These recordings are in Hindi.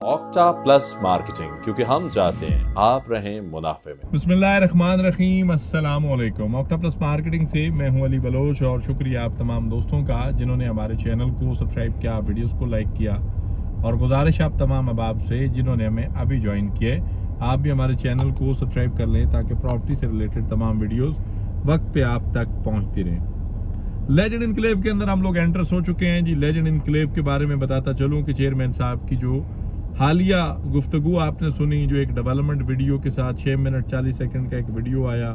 ऑक्टा प्लस मार्केटिंग, क्योंकि हम चाहते हैं आप रहें मुनाफे में। बिस्मिल्लाहिर्रहमानिर्रहीम, अस्सलाम वालेकुम। ऑक्टा प्लस मार्केटिंग से मैं हूं अली बलोच और शुक्रिया आप तमाम दोस्तों का जिन्होंने हमारे चैनल को सब्सक्राइब किया, वीडियोस को लाइक किया, और गुजारिश आप तमाम अहबाब से जिन्होंने हमें अभी ज्वाइन किए, आप भी हमारे चैनल को सब्सक्राइब कर लें ताकि प्रॉपर्टी से रिलेटेड तमाम वीडियोज़ वक्त पे आप तक पहुँचती रहें। लेजेंड इनक्लेव के अंदर हम लोग एंटर्स हो चुके हैं जी। लेजेंड इनक्लेव के बारे में बताता चलूँ कि चेयरमैन साहब की जो हालिया गुफ्तगू आपने सुनी, जो एक डेवलपमेंट वीडियो के साथ 6 मिनट 40 सेकंड का एक वीडियो आया,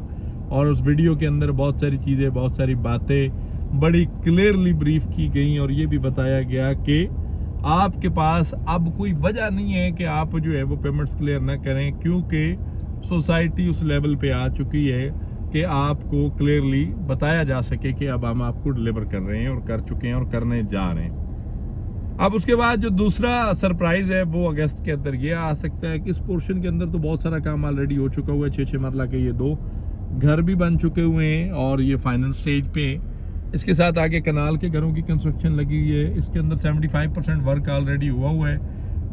और उस वीडियो के अंदर बहुत सारी चीज़ें, बहुत सारी बातें बड़ी क्लियरली ब्रीफ की गई, और ये भी बताया गया कि आपके पास अब कोई वजह नहीं है कि आप जो है वो पेमेंट्स क्लियर ना करें, क्योंकि सोसाइटी उस लेवल पे आ चुकी है कि आपको क्लियरली बताया जा सके कि अब हम आपको डिलीवर कर रहे हैं, और कर चुके हैं, और करने जा रहे हैं। अब उसके बाद जो दूसरा सरप्राइज है वो अगस्त के अंदर ये आ सकता है कि इस पोर्शन के अंदर तो बहुत सारा काम ऑलरेडी हो चुका हुआ है। 6 मरला के ये 2 घर भी बन चुके हुए हैं और ये फाइनल स्टेज पे। इसके साथ आगे कनाल के घरों की कंस्ट्रक्शन लगी हुई है। इसके अंदर 75% वर्क ऑलरेडी हुआ है।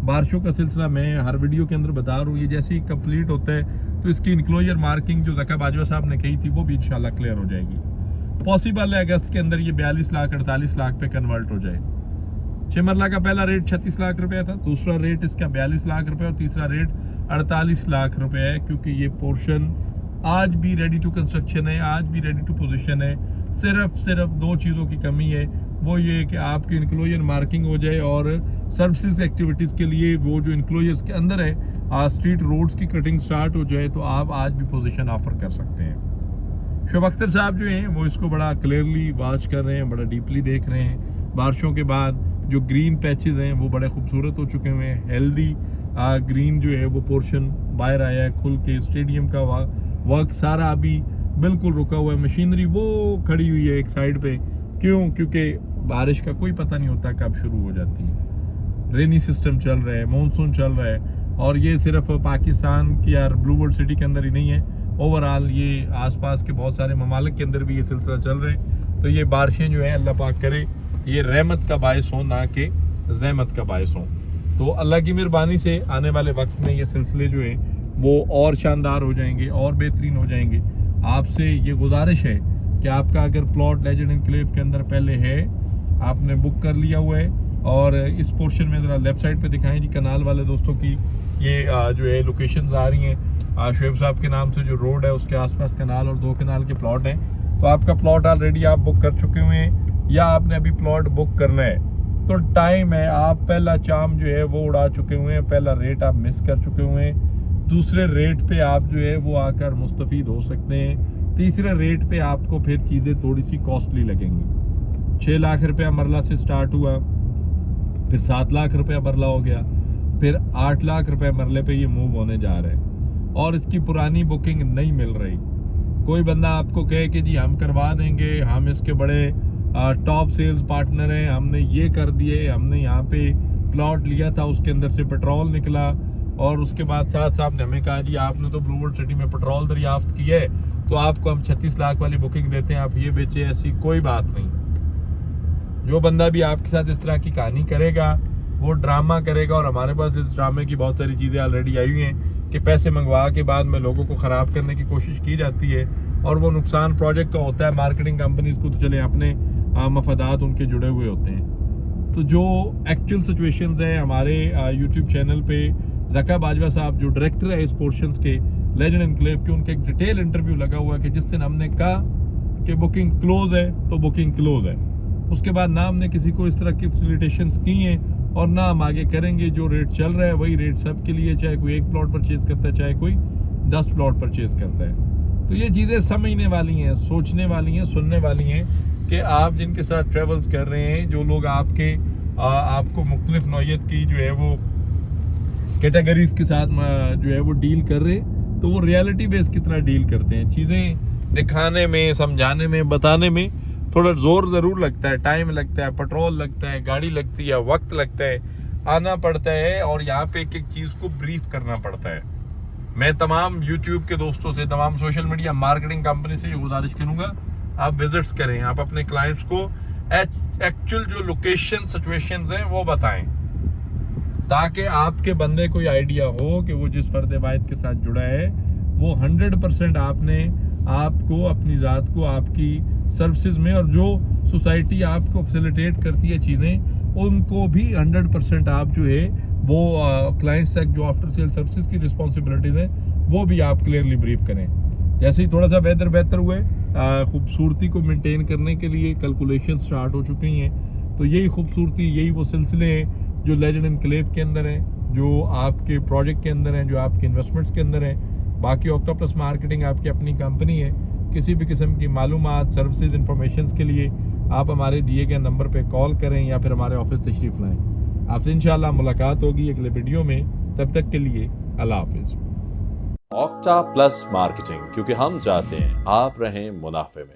बारिशों का सिलसिला मैं हर वीडियो के अंदर बता रहा हूँ, ये जैसे ही कंप्लीट होता है तो इसकी इनक्लोजर मार्किंग जो ज़का बाजवा साहब ने कही थी वो भी इंशाल्लाह क्लियर हो जाएगी। पॉसिबल है अगस्त के अंदर ये 42 लाख 48 लाख पे कन्वर्ट हो जाए। 6 मरला का पहला रेट 36 लाख रुपया था, दूसरा रेट इसका 42 लाख रुपए और तीसरा रेट 48 लाख रुपए है, क्योंकि ये पोर्शन आज भी रेडी टू कंस्ट्रक्शन है, आज भी रेडी टू पोजीशन है। सिर्फ 2 चीज़ों की कमी है, वो ये कि आपकी इनक्लोजर मार्किंग हो जाए और सर्विसेज एक्टिविटीज़ के लिए वो जो इनक्लोजर्स के अंदर है स्ट्रीट रोड्स की कटिंग स्टार्ट हो जाए, तो आप आज भी पोजीशन ऑफर कर सकते हैं। शुभ अख्तर साहब जो हैं वो इसको बड़ा क्लियरली वॉच कर रहे हैं, बड़ा डीपली देख रहे हैं। बारिशों के बाद जो ग्रीन पैचेस हैं वो बड़े खूबसूरत हो चुके हुए हैं। हेल्दी ग्रीन जो है वो पोर्शन बाहर आया है खुल के। स्टेडियम का वर्क सारा अभी बिल्कुल रुका हुआ है। मशीनरी वो खड़ी हुई है एक साइड पे, क्यों? क्योंकि बारिश का कोई पता नहीं होता कब शुरू हो जाती है। रेनी सिस्टम चल रहा है, मानसून चल रहा है, और ये सिर्फ पाकिस्तान की यार ब्लू वर्ल्ड सिटी के अंदर ही नहीं है, ओवरऑल ये आसपास के बहुत सारे ममालिक के अंदर भी ये सिलसिला चल रहा है। तो ये बारिशें जो है अल्लाह पाक करे ये रहमत का बायस हो, ना कि ज़हमत का बायस हो। तो अल्लाह की मेहरबानी से आने वाले वक्त में ये सिलसिले जो हैं वो और शानदार हो जाएंगे और बेहतरीन हो जाएंगे। आपसे ये गुजारिश है कि आपका अगर प्लॉट लेजेंड इनक्लेव के अंदर पहले है, आपने बुक कर लिया हुआ है, और इस पोर्शन में ज़रा लेफ्ट साइड पे दिखाएं जी कनाल वाले दोस्तों की ये जो है लोकेशंस आ रही हैं। शुएब साहब के नाम से जो रोड है उसके आसपास कनाल और 2 कनाल के प्लॉट हैं। तो आपका प्लॉट ऑलरेडी आप बुक कर चुके हुए हैं या आपने अभी प्लॉट बुक करना है, तो टाइम है। आप पहला चाम जो है वो उड़ा चुके हुए हैं, पहला रेट आप मिस कर चुके हुए हैं, दूसरे रेट पे आप जो है वो आकर मुस्तफ़ीद हो सकते हैं, तीसरे रेट पे आपको फिर चीज़ें थोड़ी सी कॉस्टली लगेंगी। 6 लाख रुपया मरला से स्टार्ट हुआ, फिर 7 लाख रुपया मरला हो गया, फिर 8 लाख रुपये मरले पे ये मूव होने जा रहे हैं, और इसकी पुरानी बुकिंग नहीं मिल रही। कोई बंदा आपको कहे कि जी हम करवा देंगे, हम इसके बड़े टॉप सेल्स पार्टनर हैं, हमने ये कर दिए, हमने यहाँ पे प्लॉट लिया था, उसके अंदर से पेट्रोल निकला, और उसके बाद साहब ने हमें कहा जी आपने तो ब्लू वर्ल्ड सिटी में पेट्रोल दरियाफ्त की है, तो आपको हम 36 लाख वाली बुकिंग देते हैं, आप ये बेचे। ऐसी कोई बात नहीं। जो बंदा भी आपके साथ इस तरह की कहानी करेगा वो ड्रामा करेगा, और हमारे पास इस ड्रामे की बहुत सारी चीज़ें ऑलरेडी आई हुई हैं कि पैसे मंगवा के बाद में लोगों को ख़राब करने की कोशिश की जाती है, और वो नुकसान प्रोजेक्ट का होता है। मार्केटिंग कंपनीज को तो चले अपने मफादात उनके जुड़े हुए होते हैं। तो जो एक्चुअल सिचुएशंस हैं हमारे यूट्यूब चैनल पे ज़का बाजवा साहब जो डायरेक्टर है इस पोर्शंस के लेजेंड इनक्लेव के, उनका एक डिटेल इंटरव्यू लगा हुआ है कि जिस दिन हमने कहा कि बुकिंग क्लोज है तो बुकिंग क्लोज है, उसके बाद ना हमने किसी को इस तरह की फैसिलिटेशंस की हैं और ना हम आगे करेंगे। जो रेट चल रहा है वही रेट सबके लिए, चाहे कोई 1 प्लॉट परचेज करता है, चाहे कोई 10 प्लॉट परचेज करता है। तो ये चीज़ें समझने वाली हैं, सोचने वाली हैं, सुनने वाली हैं कि आप जिनके साथ ट्रेवल्स कर रहे हैं, जो लोग आपको मुख्तलिफ नौयत की जो है वो कैटेगरीज के साथ जो है वो डील कर रहे हैं, तो वो रियलिटी बेस कितना डील करते हैं। चीज़ें दिखाने में, समझाने में, बताने में थोड़ा जोर ज़रूर लगता है, टाइम लगता है, पेट्रोल लगता है, गाड़ी लगती है, वक्त लगता है, आना पड़ता है, और यहाँ पे एक चीज़ को ब्रीफ करना पड़ता है। मैं तमाम यूट्यूब के दोस्तों से, तमाम सोशल मीडिया मार्केटिंग कंपनी से ये गुजारिश करूँगा, आप विजिट्स करें, आप अपने क्लाइंट्स को एक्चुअल जो लोकेशन सिचुएशंस हैं वो बताएं। ताकि आपके बंदे को आइडिया हो कि वो जिस फर्द वाहिद के साथ जुड़ा है वो 100% आपने आपको अपनी ज़ात को आपकी सर्विसेज में, और जो सोसाइटी आपको फैसिलिटेट करती है चीज़ें उनको भी 100% आप जो है वो क्लाइंट्स तक जो आफ्टर सेल सर्विसेज की रिस्पॉन्सिबिलिटीज़ हैं वो भी आप क्लियरली ब्रीफ करें। जैसे ही थोड़ा सा वेदर बेहतर हुए, खूबसूरती को मेंटेन करने के लिए कैलकुलेशन स्टार्ट हो चुकी हैं। तो यही खूबसूरती, यही वो सिलसिले हैं जो लेजेंड एनक्लेव के अंदर हैं, जो आपके प्रोजेक्ट के अंदर हैं, जो आपके इन्वेस्टमेंट्स के अंदर हैं। बाकी ऑक्टोप्लस मार्केटिंग आपकी अपनी कंपनी है। किसी भी किस्म की मालूमात, सर्विसेज, इंफॉर्मेशन के लिए आप हमारे दिए गए नंबर पे कॉल करें या फिर हमारे ऑफिस तशरीफ़ लाएं। आपसे इंशाल्लाह मुलाकात होगी अगले वीडियो में। तब तक के लिए अल्लाह हाफिज़। ऑक्टा प्लस मार्केटिंग, क्योंकि हम चाहते हैं आप रहें मुनाफे में।